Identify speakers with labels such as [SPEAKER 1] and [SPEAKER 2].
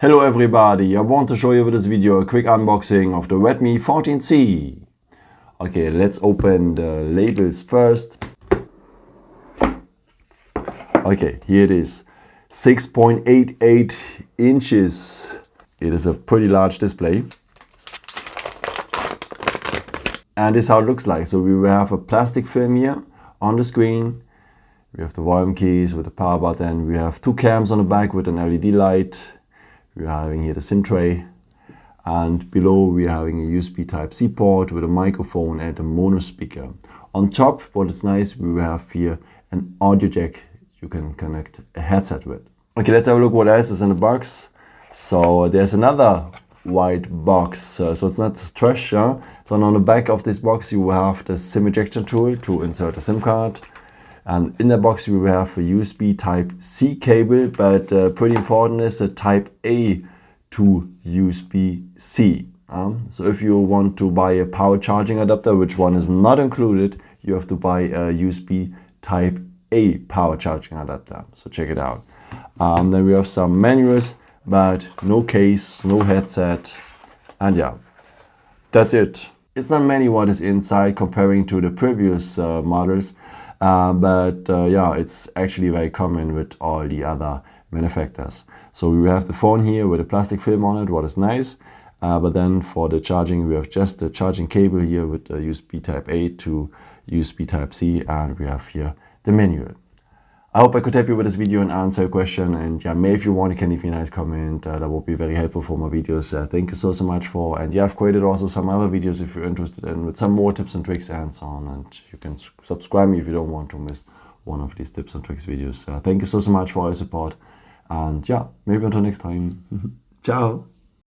[SPEAKER 1] Hello everybody, I want to show you with this video a quick unboxing of the Redmi 14C. Okay, let's open the labels first. Okay, here it is, 6.88 inches. It is a pretty large display. And this is how it looks like. So we will have a plastic film here on the screen. We have the volume keys with the power button. We have two cams on the back with an LED light. We are having here the SIM tray, and below we are having a USB Type-C port with a microphone and a mono speaker. On top, what is nice, we will have here an audio jack you can connect a headset with. Okay, let's have a look what else is in the box. So there's another white box, so it's not trash. So on the back of this box you will have the SIM ejection tool to insert a SIM card. And in the box we will have a USB Type-C cable, but pretty important is a Type-A to USB-C. So if you want to buy a power charging adapter, which one is not included, you have to buy a USB Type-A power charging adapter. So check it out. Then we have some manuals, but no case, no headset, and yeah, that's it. It's not many what is inside comparing to the previous models. Yeah, it's actually very common with all the other manufacturers. So we have the phone here with a plastic film on it, what is nice. But then for the charging, we have just the charging cable here with the USB Type-A to USB Type-C, and we have here the manual. I hope I could help you with this video and answer your question. And yeah, maybe if you want, you can leave me a nice comment. That would be very helpful for my videos. Thank you so much for. And yeah, I've created also some other videos if you're interested in, with some more tips and tricks and so on. And you can subscribe me if you don't want to miss one of these tips and tricks videos. Thank you so much for all your support. And yeah, maybe until next time. Ciao.